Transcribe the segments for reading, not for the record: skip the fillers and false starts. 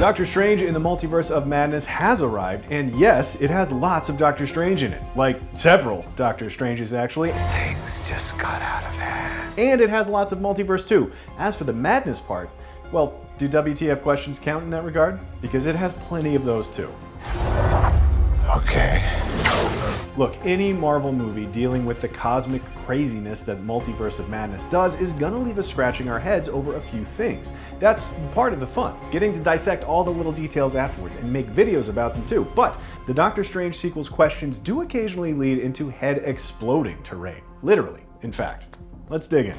Doctor Strange in the Multiverse of Madness has arrived, and yes, it has lots of Doctor Strange in it. Like, several Doctor Stranges, actually. Things just got out of hand. And it has lots of multiverse too. As for the madness part, well, do WTF questions count in that regard? Because it has plenty of those too. Okay. Look, any Marvel movie dealing with the cosmic craziness that Multiverse of Madness does is gonna leave us scratching our heads over a few things. That's part of the fun, getting to dissect all the little details afterwards and make videos about them too. But the Doctor Strange sequel's questions do occasionally lead into head-exploding terrain. Literally, in fact. Let's dig in.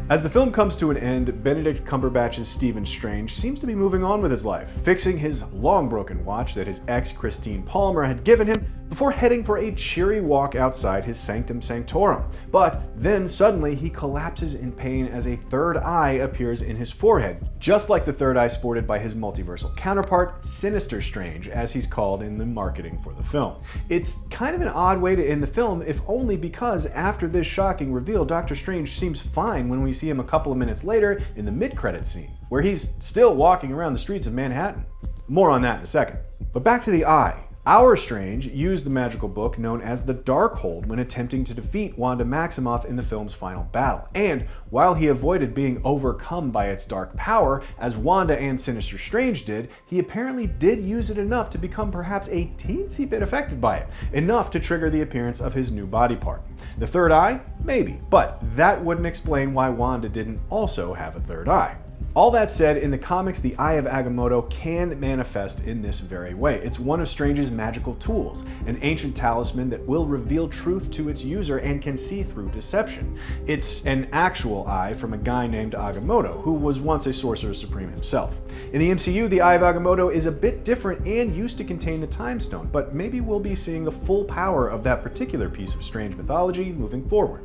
As the film comes to an end, Benedict Cumberbatch's Stephen Strange seems to be moving on with his life, fixing his long-broken watch that his ex Christine Palmer had given him before heading for a cheery walk outside his sanctum sanctorum. But then suddenly he collapses in pain as a third eye appears in his forehead, just like the third eye sported by his multiversal counterpart, Sinister Strange, as he's called in the marketing for the film. It's kind of an odd way to end the film, if only because after this shocking reveal, Doctor Strange seems fine when we see him a couple of minutes later in the mid-credits scene, where he's still walking around the streets of Manhattan. More on that in a second. But back to the eye. Our Strange used the magical book known as the Darkhold when attempting to defeat Wanda Maximoff in the film's final battle. And while he avoided being overcome by its dark power, as Wanda and Sinister Strange did, he apparently did use it enough to become perhaps a teensy bit affected by it, enough to trigger the appearance of his new body part. The third eye? Maybe, but that wouldn't explain why Wanda didn't also have a third eye. All that said, in the comics, the Eye of Agamotto can manifest in this very way. It's one of Strange's magical tools, an ancient talisman that will reveal truth to its user and can see through deception. It's an actual eye from a guy named Agamotto, who was once a Sorcerer Supreme himself. In the MCU, the Eye of Agamotto is a bit different and used to contain the Time Stone, but maybe we'll be seeing the full power of that particular piece of Strange mythology moving forward.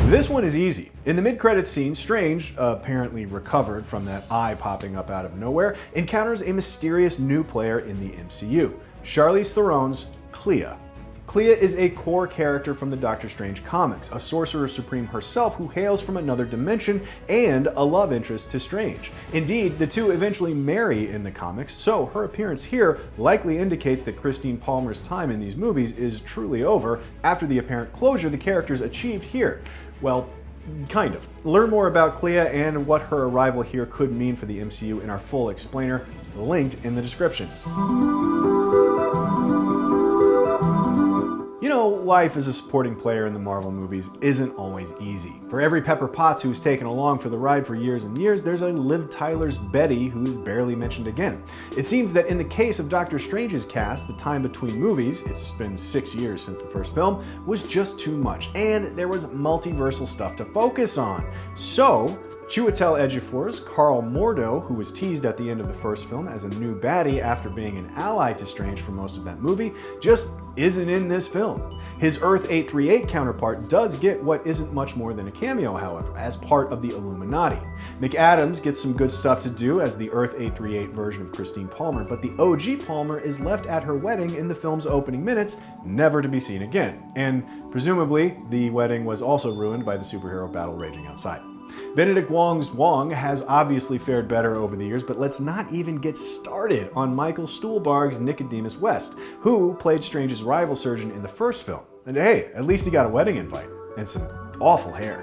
This one is easy. In the mid-credits scene, Strange, apparently recovered from that eye popping up out of nowhere, encounters a mysterious new player in the MCU, Charlize Theron's Clea. Clea is a core character from the Doctor Strange comics, a Sorcerer Supreme herself who hails from another dimension and a love interest to Strange. Indeed, the two eventually marry in the comics, so her appearance here likely indicates that Christine Palmer's time in these movies is truly over after the apparent closure the characters achieved here. Well, kind of. Learn more about Clea and what her arrival here could mean for the MCU in our full explainer, linked in the description. You know, life as a supporting player in the Marvel movies isn't always easy. For every Pepper Potts who's taken along for the ride for years and years, there's a Liv Tyler's Betty who's barely mentioned again. It seems that in the case of Doctor Strange's cast, the time between movies, it's been 6 years since the first film, was just too much, and there was multiversal stuff to focus on. So, Chiwetel Ejiofor's Carl Mordo, who was teased at the end of the first film as a new baddie after being an ally to Strange for most of that movie, just isn't in this film. His Earth 838 counterpart does get what isn't much more than a cameo, however, as part of the Illuminati. McAdams gets some good stuff to do as the Earth 838 version of Christine Palmer, but the OG Palmer is left at her wedding in the film's opening minutes, never to be seen again. And presumably, the wedding was also ruined by the superhero battle raging outside. Benedict Wong's Wong has obviously fared better over the years, but let's not even get started on Michael Stuhlbarg's Nicodemus West, who played Strange's rival surgeon in the first film. And hey, at least he got a wedding invite, and some awful hair.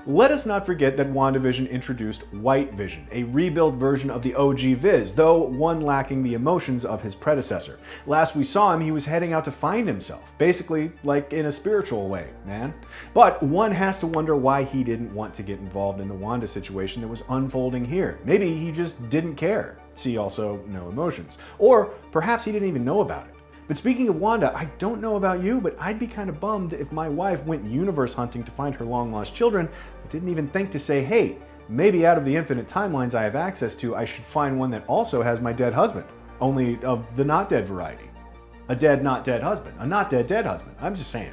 Let us not forget that WandaVision introduced White Vision, a rebuilt version of the OG Viz, though one lacking the emotions of his predecessor. Last we saw him, he was heading out to find himself, basically like in a spiritual way, man. But one has to wonder why he didn't want to get involved in the Wanda situation that was unfolding here. Maybe he just didn't care. See also no emotions. Or perhaps he didn't even know about it. But speaking of Wanda, I don't know about you, but I'd be kind of bummed if my wife went universe hunting to find her long-lost children, but didn't even think to say, hey, maybe out of the infinite timelines I have access to, I should find one that also has my dead husband, only of the not dead variety. A dead, not dead husband. A not dead, dead husband. I'm just saying.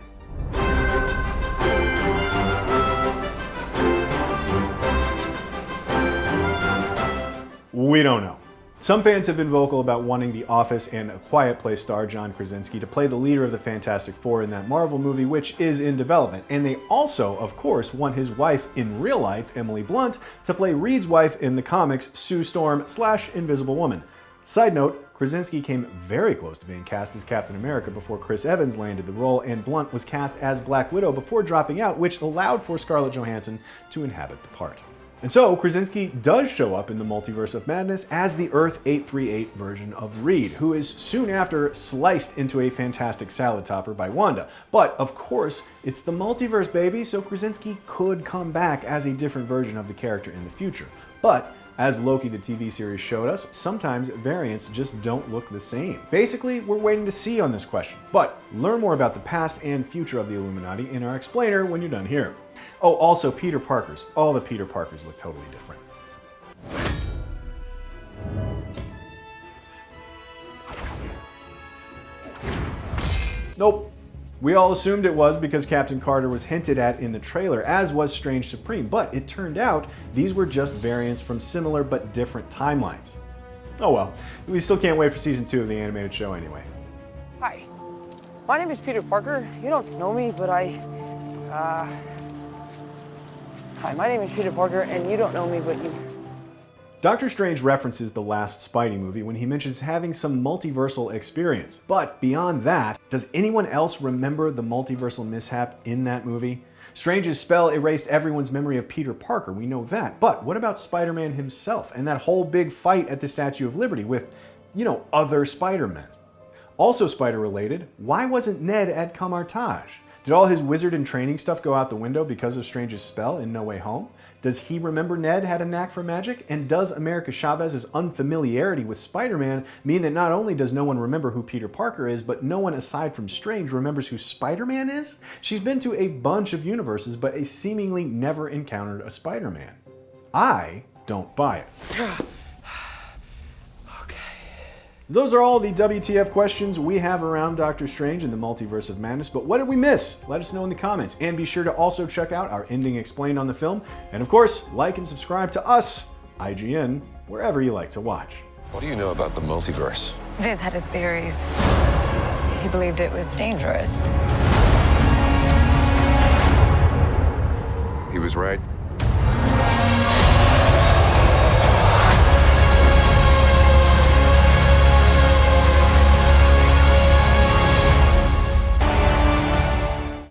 We don't know. Some fans have been vocal about wanting The Office and A Quiet Place star John Krasinski to play the leader of the Fantastic Four in that Marvel movie, which is in development. And they also, of course, want his wife in real life, Emily Blunt, to play Reed's wife in the comics, Sue Storm / Invisible Woman. Side note, Krasinski came very close to being cast as Captain America before Chris Evans landed the role, and Blunt was cast as Black Widow before dropping out, which allowed for Scarlett Johansson to inhabit the part. And so, Krasinski does show up in the Multiverse of Madness as the Earth 838 version of Reed, who is soon after sliced into a fantastic salad topper by Wanda. But, of course, it's the multiverse, baby, so Krasinski could come back as a different version of the character in the future. But, as Loki the TV series showed us, sometimes variants just don't look the same. Basically, we're waiting to see on this question. But learn more about the past and future of the Illuminati in our explainer when you're done here. Oh, also Peter Parkers. All the Peter Parkers look totally different. Nope. We all assumed it was because Captain Carter was hinted at in the trailer, as was Strange Supreme, but it turned out these were just variants from similar but different timelines. Oh well, we still can't wait for season 2 of the animated show anyway. Hi, my name is Peter Parker. You don't know me, but Hi, my name is Peter Parker, and you don't know me, but you... Doctor Strange references the last Spidey movie when he mentions having some multiversal experience. But beyond that, does anyone else remember the multiversal mishap in that movie? Strange's spell erased everyone's memory of Peter Parker, we know that. But what about Spider-Man himself and that whole big fight at the Statue of Liberty with, other Spider-Men? Also Spider-related, why wasn't Ned at Camartage? Did all his wizard and training stuff go out the window because of Strange's spell in No Way Home? Does he remember Ned had a knack for magic? And does America Chavez's unfamiliarity with Spider-Man mean that not only does no one remember who Peter Parker is, but no one aside from Strange remembers who Spider-Man is? She's been to a bunch of universes, but seemingly never encountered a Spider-Man. I don't buy it. Those are all the WTF questions we have around Doctor Strange and the Multiverse of Madness, but what did we miss? Let us know in the comments, and be sure to also check out our ending explained on the film, and of course, like and subscribe to us, IGN, wherever you like to watch. What do you know about the multiverse? Viz had his theories. He believed it was dangerous.